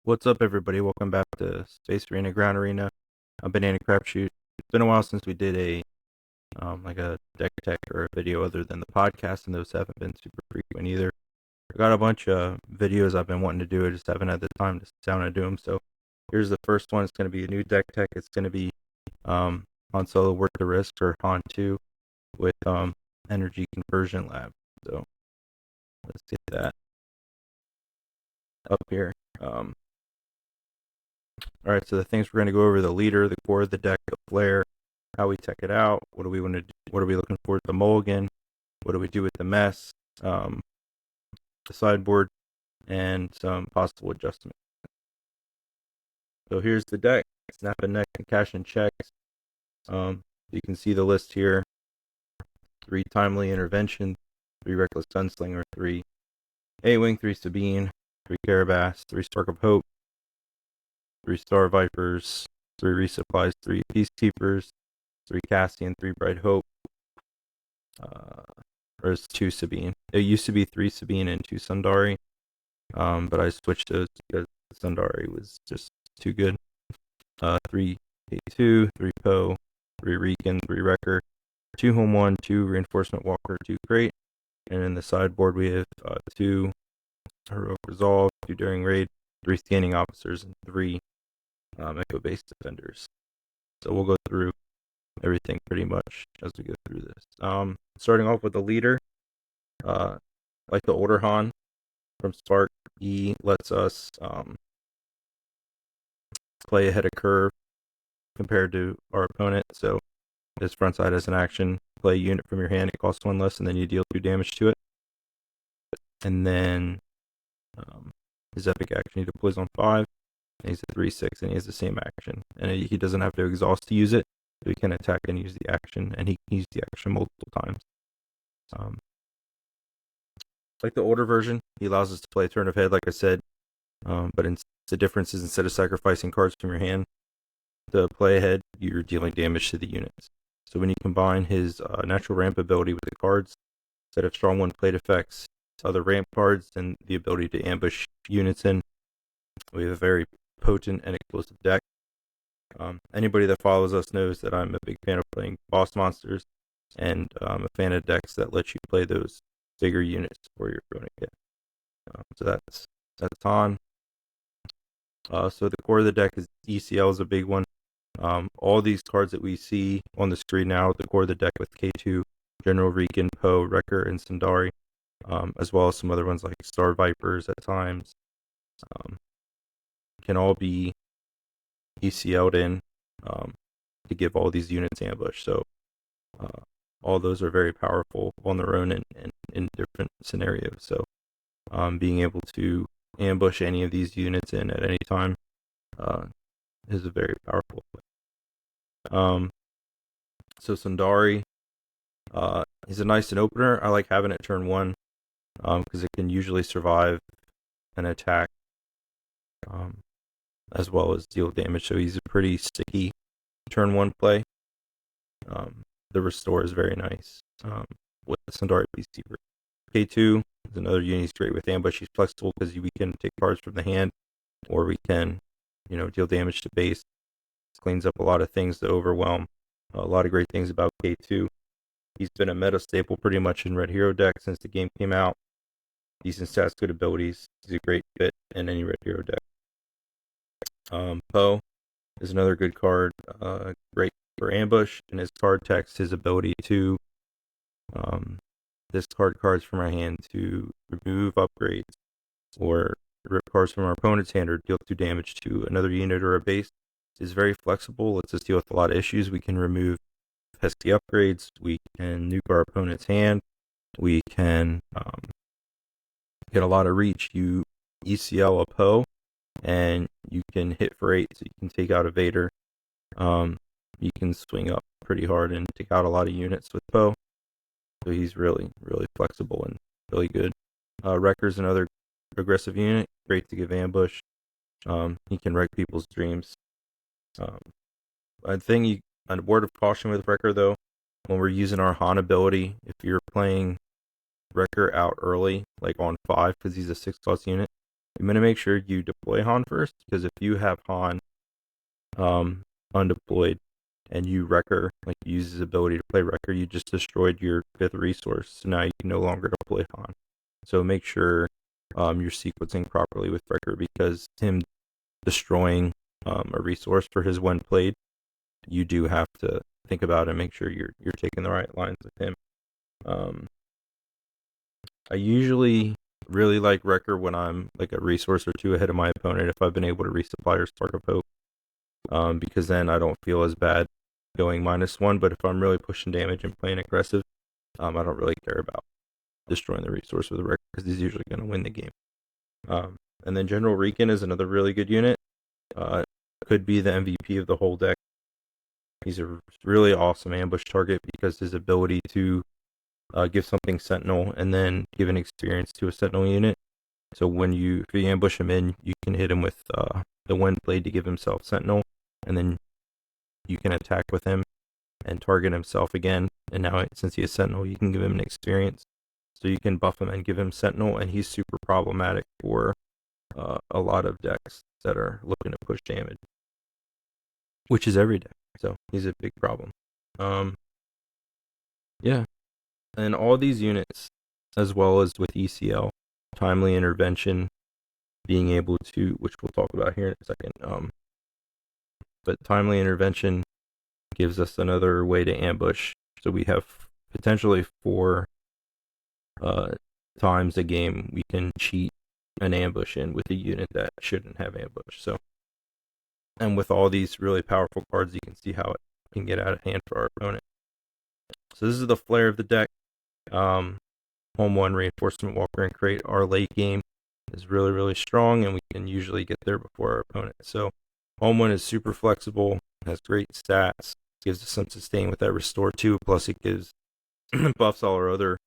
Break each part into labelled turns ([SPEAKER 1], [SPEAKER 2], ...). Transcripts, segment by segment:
[SPEAKER 1] What's up, everybody? Welcome back to Space Arena Ground Arena. I'm Banana Crapshoot. It's been a while since we did a deck tech or a video other than the podcast, and those haven't been super frequent either. I got a bunch of videos I've been wanting to do. I just haven't had the time to sit down and do them. So here's the first one. It's going to be a new deck tech. It's going to be Han Solo Worth the Risk or Han2 with Energy Conversion Lab. So let's get that up here. All right, so the things we're going to go over: the leader, the core of the deck, the flare, how we tech it out, what do we want to do, what are we looking for with the mulligan, what do we do with the mess, the sideboard, and some possible adjustments. So here's the deck: snap and neck and cash and checks. You can see the list here: 3 timely intervention, 3 reckless gunslinger, 3 A-wing, 3 Sabine, 3 Carabas, 3 spark of hope, 3 Star Vipers, 3 Resupplies, 3 Peacekeepers, 3 Cassian, 3 Bright Hope. There's 2 Sabine. It used to be 3 Sabine and 2 Sundari, but I switched those because Sundari was just too good. 3 K2, 3 Poe, 3 Regan, 3 Wrecker, 2 Home 1, 2 Reinforcement Walker, 2 Crate. And in the sideboard, we have 2 Heroic Resolve, 2 Daring Raid, 3 Scanning Officers, and 3 Echo-based Defenders. So we'll go through everything pretty much as we go through this. Starting off with the leader, like the older Han from Spark, he lets us play ahead of curve compared to our opponent. So his front side has an action: play a unit from your hand, it costs 1 less, and then you deal 2 damage to it. And then his epic action, he deploys on 5, and he's a 3/6, and he has the same action. And he doesn't have to exhaust to use it, so he can attack and use the action, and he can use the action multiple times. Like the older version, he allows us to play a turn of head, like I said, but the difference is instead of sacrificing cards from your hand to play ahead, you're dealing damage to the units. So when you combine his natural ramp ability with the cards, instead of strong 1 plate effects, other ramp cards, and the ability to ambush units in, we have a very potent and explosive deck. Anybody that follows us knows that I'm a big fan of playing boss monsters, and I'm a fan of decks that let you play those bigger units for your opponent. So that's Han. So the core of the deck is ECL is a big one. All these cards that we see on the screen now, the core of the deck with K2, General Regan, Poe, Wrecker, and Sundari, as well as some other ones like Star Vipers at times, can all be ECL'd in to give all these units ambush. So all those are very powerful on their own and in different scenarios. So being able to ambush any of these units in at any time is a very powerful play. So Sundari is a nice opener. I like having it turn 1 because it can usually survive an attack as well as deal damage. So he's a pretty sticky turn 1 play. The restore is very nice with the Sundari Peacekeeper. K2 is another unit. He's great with ambush. He's flexible because we can take cards from the hand, or we can, deal damage to base. This cleans up a lot of things to overwhelm. A lot of great things about K2. He's been a meta staple pretty much in Red Hero deck since the game came out. Decent stats, good abilities. He's a great fit in any Red Hero deck. Poe is another good card. Great for ambush, and his card text, his ability to discard cards from our hand to remove upgrades or rip cards from our opponent's hand or deal 2 damage to another unit or a base, is very flexible. Lets us deal with a lot of issues. We can remove pesky upgrades. We can nuke our opponent's hand. We can get a lot of reach. You ECL a Poe, and you can hit for 8, so you can take out a Vader. You can swing up pretty hard and take out a lot of units with Poe. So he's really, really flexible and really good. Wrecker's another aggressive unit, great to give ambush. He can wreck people's dreams. A word of caution with Wrecker, though, when we're using our Han ability, if you're playing Wrecker out early, like on 5, because he's a 6+ unit, I'm going to make sure you deploy Han first, because if you have Han undeployed and you Wrecker, like use his ability to play Wrecker, you just destroyed your 5th resource. So now you can no longer deploy Han. So make sure you're sequencing properly with Wrecker, because him destroying a resource for his when played, you do have to think about and make sure you're taking the right lines with him. I usually really like Wrecker when I'm like a resource or two ahead of my opponent, if I've been able to resupply or Spark of Hope, because then I don't feel as bad going -1. But if I'm really pushing damage and playing aggressive, I don't really care about destroying the resource with a Wrecker, because he's usually going to win the game. And then General Riken is another really good unit. Could be the MVP of the whole deck. He's a really awesome ambush target because his ability to give something Sentinel and then give an experience to a Sentinel unit. So if you ambush him in, you can hit him with the Wind Blade to give himself Sentinel, and then you can attack with him and target himself again. And now, since he is Sentinel, you can give him an experience. So you can buff him and give him Sentinel, and he's super problematic for a lot of decks that are looking to push damage, which is every deck. So he's a big problem. Yeah. And all these units, as well as with ECL, timely intervention, being able to, which we'll talk about here in a second, but timely intervention gives us another way to ambush. So we have potentially 4 times a game we can cheat an ambush in with a unit that shouldn't have ambush. So, and with all these really powerful cards, you can see how it can get out of hand for our opponent. So this is the flair of the deck. Home 1, Reinforcement Walker, and Crate. Our late game is really, really strong, and we can usually get there before our opponent. So Home 1 is super flexible, has great stats, gives us some sustain with that Restore 2, plus it gives buffs all our other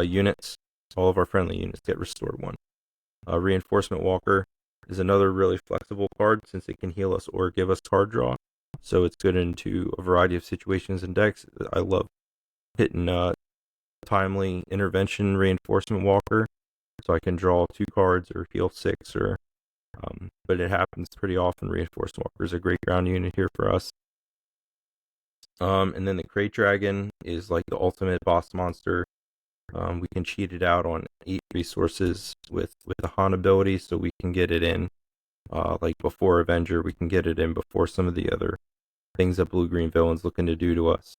[SPEAKER 1] units. All of our friendly units get Restored 1. Reinforcement Walker is another really flexible card, since it can heal us or give us card draw. So it's good into a variety of situations and decks. I love hitting timely intervention Reinforcement Walker, so I can draw 2 cards or heal 6, or but it happens pretty often. Reinforcement Walker is a great ground unit here for us. And then the Crate Dragon is like the ultimate boss monster. We can cheat it out on 8 resources with the Han ability, so we can get it in like before Avenger. We can get it in before some of the other things that blue-green villains looking to do to us.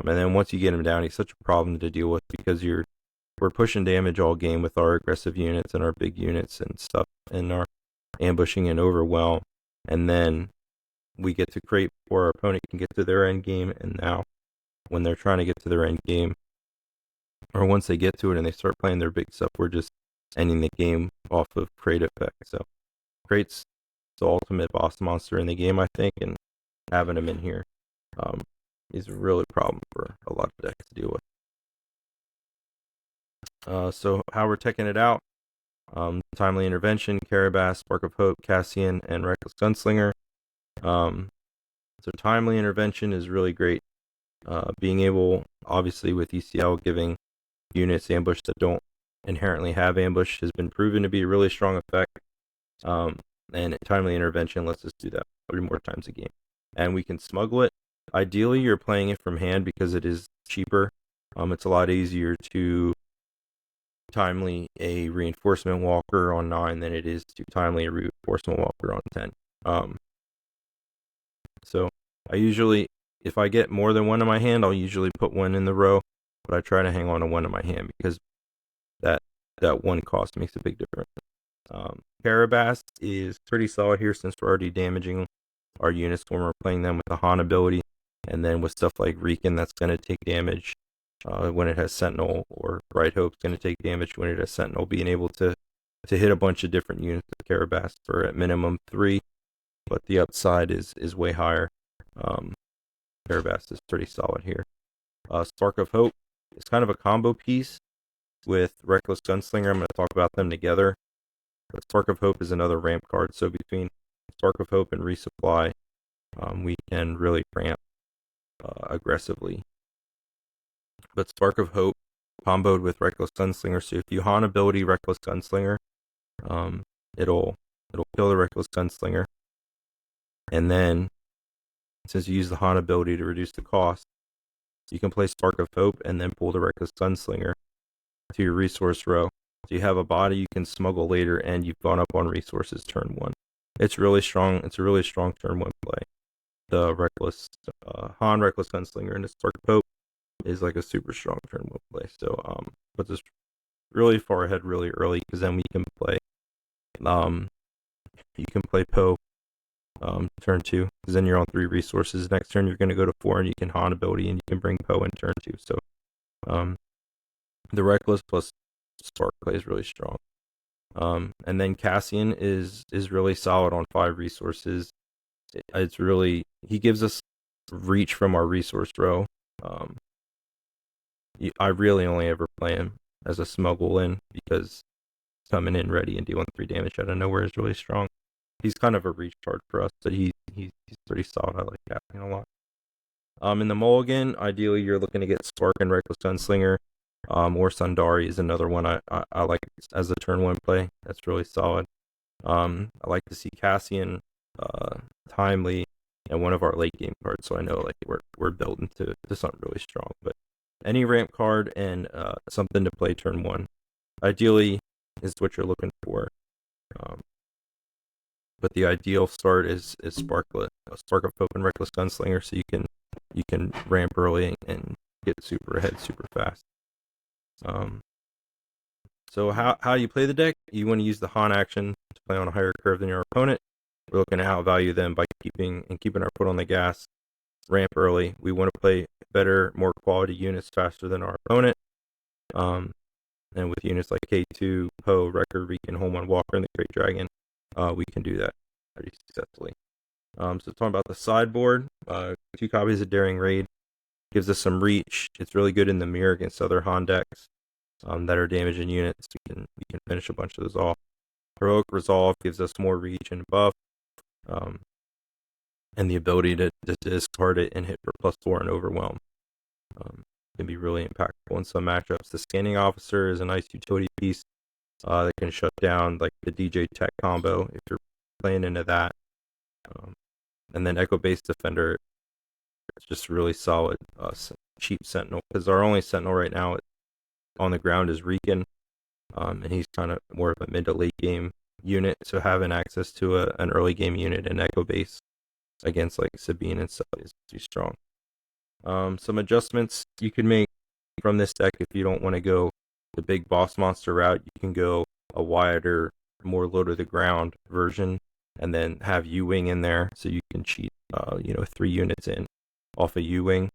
[SPEAKER 1] And then once you get him down, he's such a problem to deal with, because we're pushing damage all game with our aggressive units and our big units and stuff, and our ambushing and overwhelm. And then we get to Crate before our opponent can get to their end game. And now, when they're trying to get to their end game, or once they get to it and they start playing their big stuff, we're just ending the game off of Crate effect. So Crate's the ultimate boss monster in the game, I think, and having him in here is a really problem for a lot of decks to deal with. So how we're taking it out: timely intervention, Carabas, Spark of Hope, Cassian, and Reckless Gunslinger. So timely intervention is really great. Being able, obviously, with ECL, giving units ambush that don't inherently have ambush has been proven to be a really strong effect. And timely intervention lets us do that 3 more times a game. And we can smuggle it. Ideally, you're playing it from hand because it is cheaper. It's a lot easier to timely a Reinforcement Walker on 9 than it is to timely a Reinforcement Walker on 10. So I usually, if I get more than 1 in my hand, I'll usually put 1 in the row, but I try to hang on to 1 in my hand, because that 1 cost makes a big difference. Carabas is pretty solid here, since we're already damaging our units when we're playing them with the Han ability, and then with stuff like Riken, that's going to take damage when it has Sentinel, or Bright Hope's going to take damage when it has Sentinel. Being able to hit a bunch of different units with Carabas for at minimum 3, but the upside is way higher. Carabas is pretty solid here. Spark of Hope is kind of a combo piece with Reckless Gunslinger. I'm going to talk about them together. But Spark of Hope is another ramp card, so between Spark of Hope and Resupply, we can really ramp aggressively. But Spark of Hope comboed with Reckless Gunslinger, so if you Han ability Reckless Gunslinger, it'll kill the Reckless Gunslinger. And then, since you use the Han ability to reduce the cost, you can play Spark of Hope and then pull the Reckless Gunslinger to your resource row. So you have a body you can smuggle later, and you've gone up on resources turn 1. It's really strong. It's a really strong turn 1 play. The Reckless Han Reckless Gunslinger and the Spark of Hope is like a super strong turn 1 play. So puts us really far ahead really early, because then we can play Poe turn 2, because then you're on 3 resources. Next turn you're going to go to 4, and you can Han ability, and you can bring Poe in turn 2. So the Reckless plus Spark play is really strong. And then Cassian is really solid on 5 resources. It's really, he gives us reach from our resource row. I really only ever play him as a smuggle in, because coming in ready and dealing 3 damage out of nowhere is really strong. He's kind of a reach card for us, but he's pretty solid. I like Cassian a lot. In the mulligan, ideally you're looking to get Spark and Reckless Gunslinger, or Sundari is another one I like as a turn 1 play. That's really solid. I like to see Cassian, Timely, and one of our late game cards, so I know like we're building to something really strong. But any ramp card and something to play turn 1, ideally, is what you're looking for. But the ideal start is Spark of Hope and Reckless Gunslinger, so you can ramp early and get super ahead super fast. So how you play the deck? You want to use the Han action to play on a higher curve than your opponent. We're looking to outvalue them by keeping our foot on the gas, ramp early. We want to play better, more quality units faster than our opponent. And with units like K2, Poe, Wrecker, Reek, Home on Walker, and the Great Dragon, we can do that pretty successfully. So talking about the sideboard, 2 copies of Daring Raid gives us some reach. It's really good in the mirror against other Han decks that are damaging units. We can finish a bunch of those off. Heroic Resolve gives us more reach and buff, and the ability to discard it and hit for +4 and Overwhelm. Can be really impactful in some matchups. The Scanning Officer is a nice utility piece that can shut down like the DJ Tech combo if you're playing into that. And then Echo Base Defender, it's just really solid cheap Sentinel, because our only Sentinel right now on the ground is Reekin, and he's kind of more of a mid to late game unit, so having access to an early game unit in Echo Base against like Sabine and stuff is pretty strong. Some adjustments you can make from this deck if you don't want to go the big boss monster route. You can go a wider, more low to the ground version, and then have U-Wing in there, so you can cheat 3 units in off a U-Wing.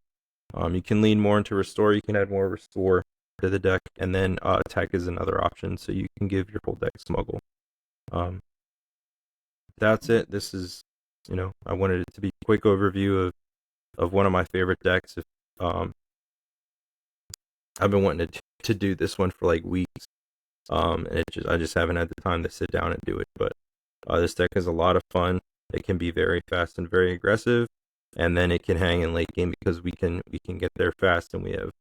[SPEAKER 1] You can lean more into Restore. You can add more Restore to the deck, and then Attack is another option, so you can give your whole deck Smuggle. That's it. This is, I wanted it to be a quick overview of one of my favorite decks. I've been wanting to do this one for like weeks, and I just haven't had the time to sit down and do it. But this deck is a lot of fun. It can be very fast and very aggressive, and then it can hang in late game because we can get there fast, and we have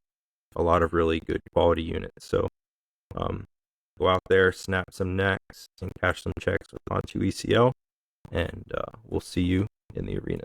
[SPEAKER 1] a lot of really good quality units. So go out there, snap some necks, and cash some checks with Han2 ECL, and we'll see you in the arena.